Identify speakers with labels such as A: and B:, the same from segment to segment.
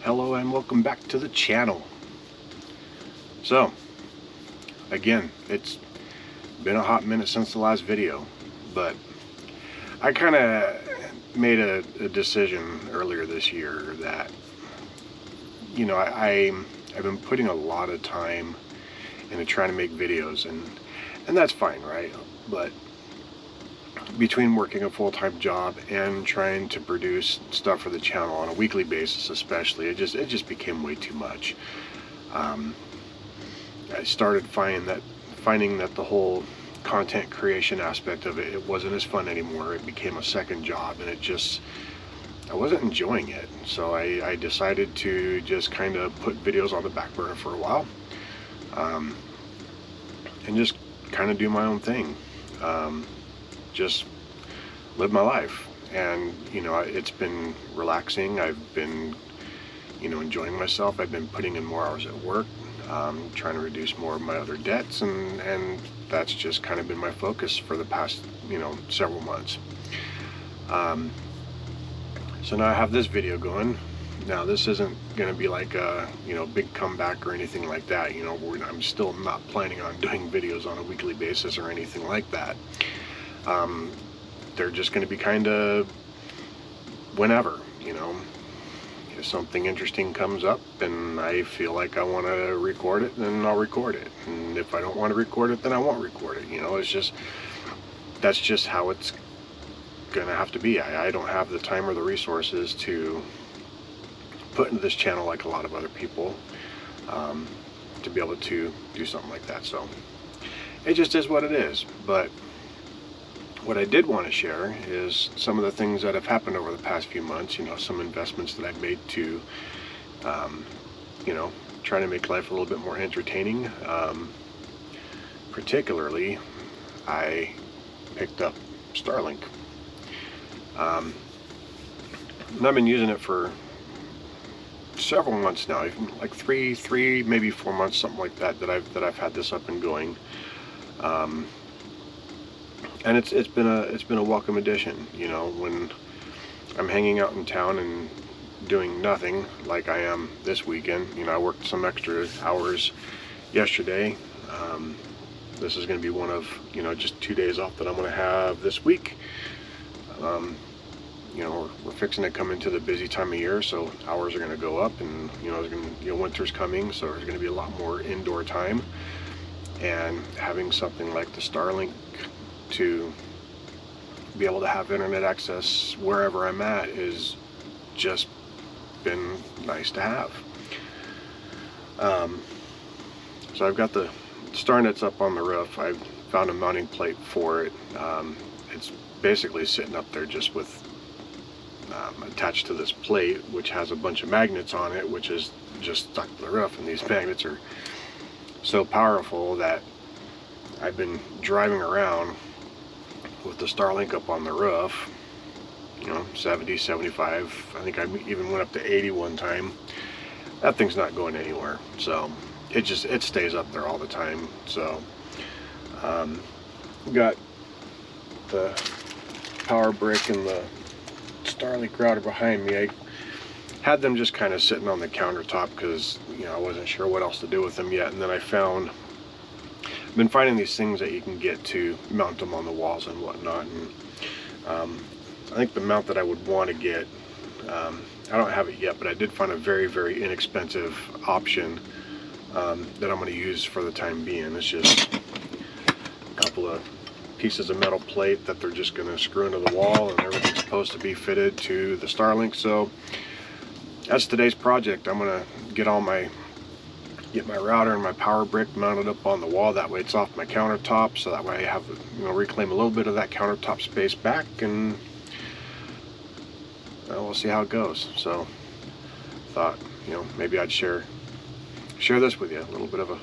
A: Hello and welcome back to the channel. So again, it's been a hot minute since the last video, but I kind of made a decision earlier this year that, you know, I've been putting a lot of time into trying to make videos, and that's fine, right? But between working a full-time job and trying to produce stuff for the channel on a weekly basis, especially, it just became way too much. I started finding that the whole content creation aspect of it wasn't as fun anymore. It became a second job, and I wasn't enjoying it. So I decided to just kind of put videos on the back burner for a while, and just kind of do my own thing. Just live my life, and you know, it's been relaxing. I've been, you know, enjoying myself. I've been putting in more hours at work, trying to reduce more of my other debts, and that's just kind of been my focus for the past, you know, several months. So now I have this video going. Now this isn't going to be like a, you know, big comeback or anything like that. You know, I'm still not planning on doing videos on a weekly basis or anything like that. They're just going to be kind of whenever, you know, if something interesting comes up and I feel like I want to record it, then I'll record it. And if I don't want to record it, then I won't record it. You know, that's just how it's going to have to be. I don't have the time or the resources to put into this channel like a lot of other people, to be able to do something like that. So it just is what it is. But what I did want to share is some of the things that have happened over the past few months. You know, some investments that I've made to, you know, try to make life a little bit more entertaining. Particularly, I picked up Starlink. And I've been using it for several months now, even like three, maybe 4 months, something like that. That I've had this up and going. And it's been a welcome addition. You know, when I'm hanging out in town and doing nothing like I am this weekend. You know, I worked some extra hours yesterday. This is going to be one of, you know, just 2 days off that I'm going to have this week. You know, we're fixing to come into the busy time of year, so hours are going to go up, and you know, winter's coming, so there's going to be a lot more indoor time. And having something like the Starlink to be able to have internet access wherever I'm at is just been nice to have. So I've got the star nets up on the roof. I've found a mounting plate for it. It's basically sitting up there just with attached to this plate, which has a bunch of magnets on it, which is just stuck to the roof. And these magnets are so powerful that I've been driving around with the Starlink up on the roof, you know, 70, 75, I think I even went up to 80 one time. That thing's not going anywhere, so it stays up there all the time. So got the power brick and the Starlink router behind me. I had them just kind of sitting on the countertop because, you know, I wasn't sure what else to do with them yet. And then I've been finding these things that you can get to mount them on the walls and whatnot. And I think the mount that I would want to get, I don't have it yet, but I did find a very, very inexpensive option that I'm going to use for the time being. It's just a couple of pieces of metal plate that they're just going to screw into the wall, and everything's supposed to be fitted to the Starlink. So that's today's project. I'm going to get my router and my power brick mounted up on the wall. That way it's off my countertop, so that way I have, you know, reclaim a little bit of that countertop space back, and we'll see how it goes. So thought, you know, maybe I'd share this with you, a little bit of a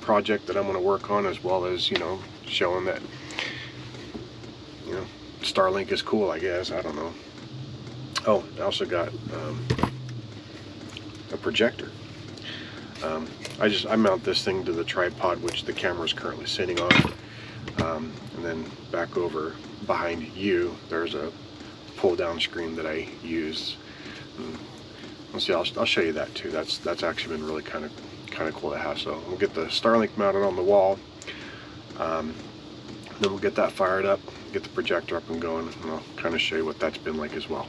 A: project that I'm going to work on, as well as, you know, showing that, you know, Starlink is cool, I guess. I don't know. Oh, I also got a projector. I mount this thing to the tripod, which the camera is currently sitting on, and then back over behind you there's a pull down screen that I use. And let's see, I'll show you that too. That's actually been really kind of cool to have. So we'll get the Starlink mounted on the wall. Then we'll get that fired up, get the projector up and going, and I'll kind of show you what that's been like as well.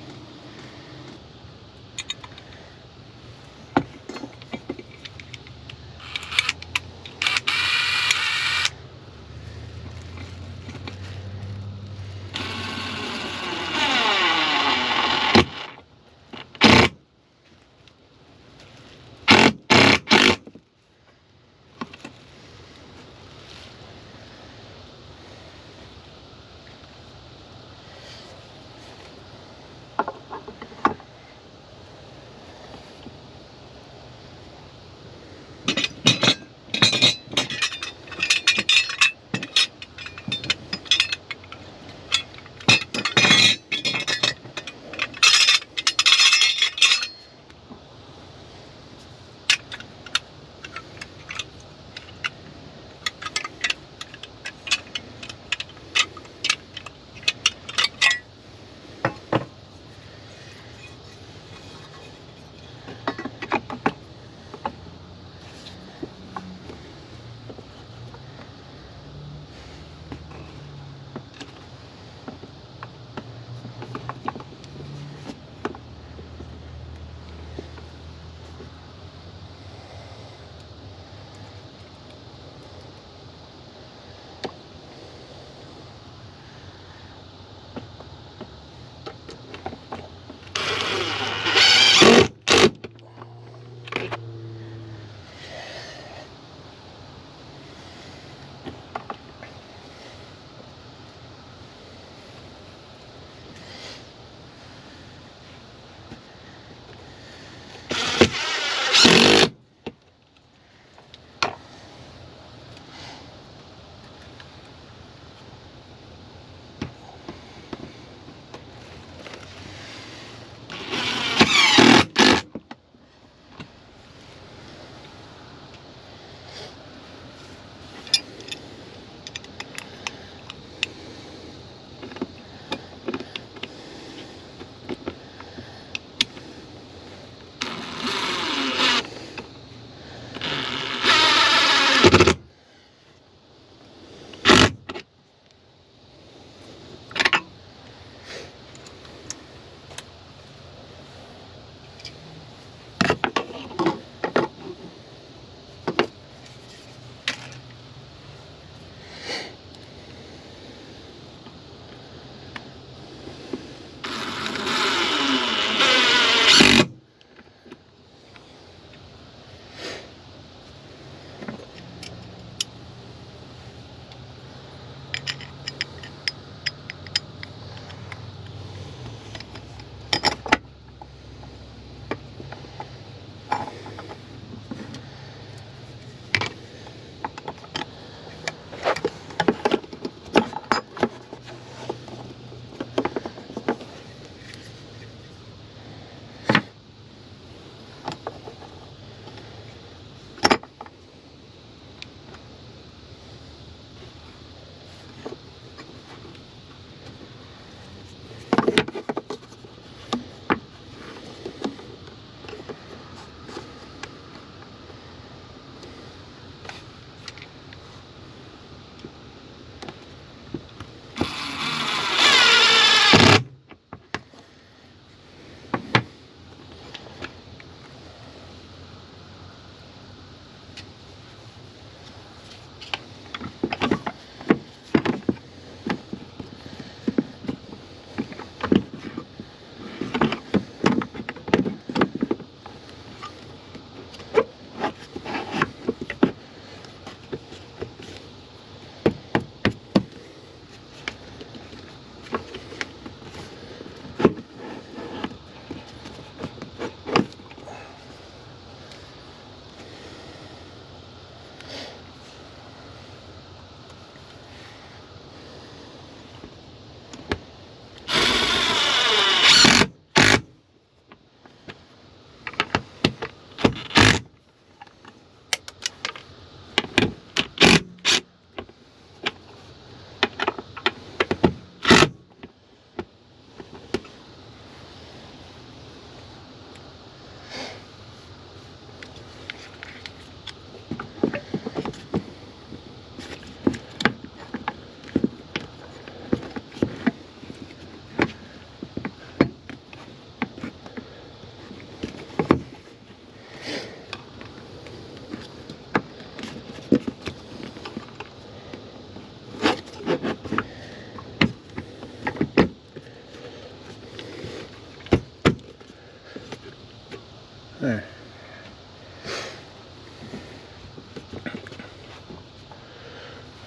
A: There.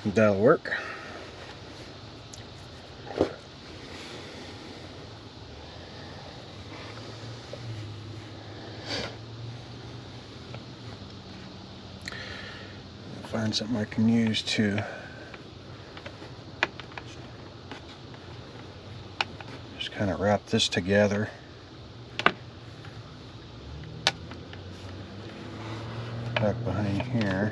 A: That'll work. Find something I can use to just kind of wrap this together. Back behind here.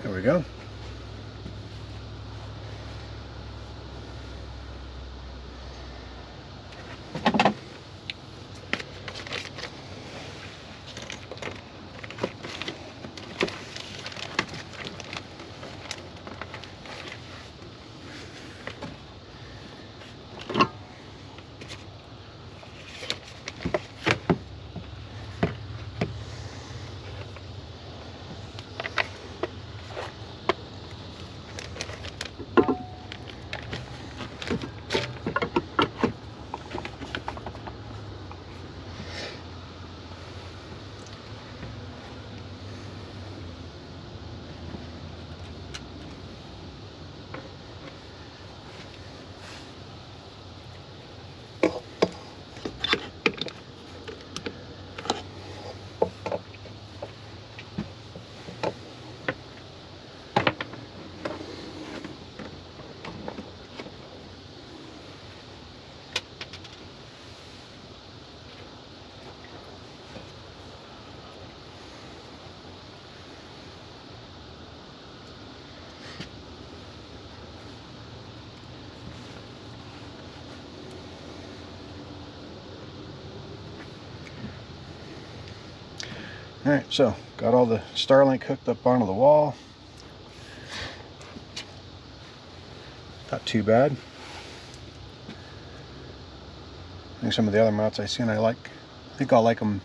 A: There we go. Alright, so got all the Starlink hooked up onto the wall. Not too bad. I think some of the other mounts I seen I think I'll like them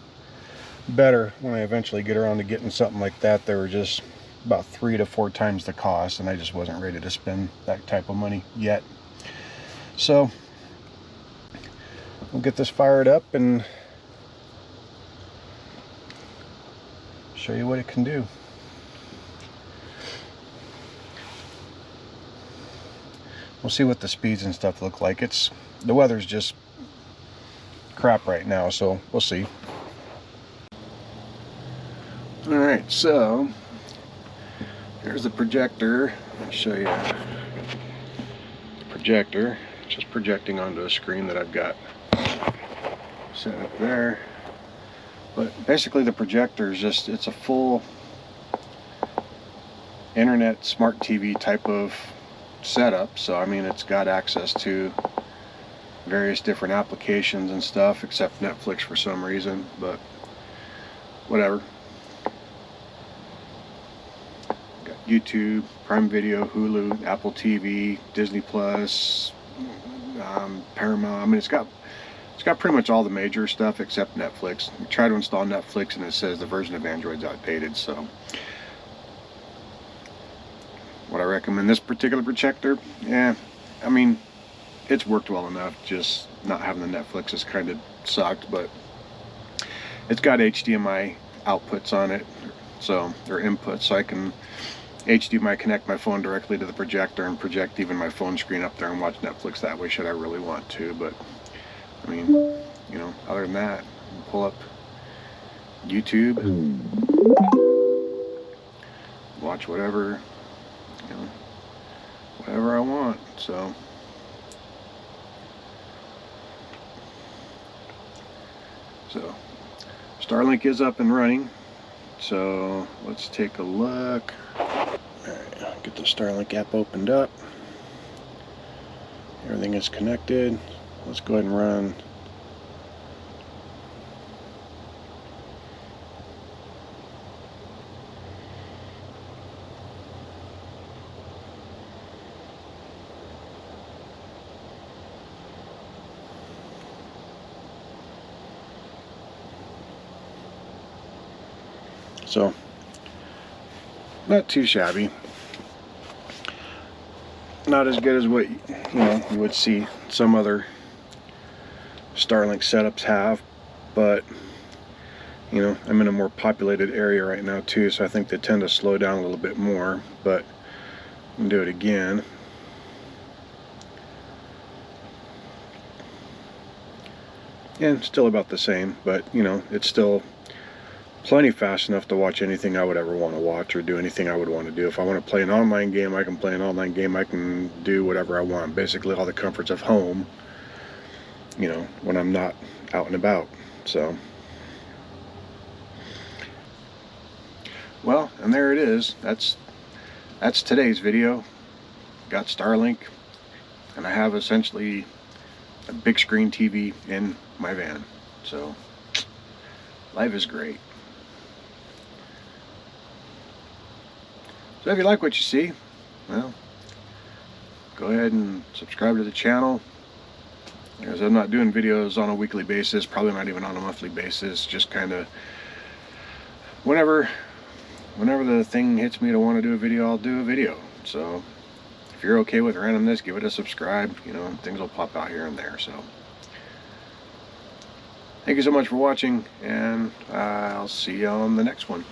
A: better when I eventually get around to getting something like that. They were just about 3 to 4 times the cost, and I just wasn't ready to spend that type of money yet. So we'll get this fired up and show you what it can do. We'll see what the speeds and stuff look like. The weather's just crap right now, so we'll see. Alright, so here's the projector. I'll show you the projector. Just projecting onto a screen that I've got set up there. But basically the projector is just, it's a full internet smart TV type of setup. So I mean, it's got access to various different applications and stuff, except Netflix for some reason, but whatever. Got YouTube, Prime Video, Hulu, Apple TV, Disney Plus, Paramount. I mean, it's got It's got pretty much all the major stuff except Netflix. I tried to install Netflix and it says the version of Android's outdated, so would I recommend this particular projector? Yeah, I mean, it's worked well enough. Just not having the Netflix has kind of sucked, but it's got HDMI outputs on it, so or inputs, so I can HDMI connect my phone directly to the projector and project even my phone screen up there and watch Netflix that way should I really want to. But I mean, you know, other than that, pull up YouTube, watch whatever, you know, whatever I want. So Starlink is up and running, so let's take a look. Alright, get the Starlink app opened up. Everything is connected. Let's go ahead and run. So, not too shabby. Not as good as what you would see some other Starlink setups have, but I'm in a more populated area right now too, so I think they tend to slow down a little bit more. But I'm gonna do it again. And still about the same, but it's still plenty fast enough to watch anything I would ever want to watch or do anything I would want to do. If I want to play an online game, I can play an online game. I can do whatever I want. Basically all the comforts of home, when I'm not out and about. So, well, and there it is. That's today's video. Got Starlink, and I have essentially a big screen TV in my van. So, life is great. So if you like what you see, well, go ahead and subscribe to the channel. Because I'm not doing videos on a weekly basis, probably not even on a monthly basis, just kind of whenever the thing hits me to want to do a video, I'll do a video. So if you're okay with randomness, give it a subscribe, things will pop out here and there. So thank you so much for watching, and I'll see you on the next one.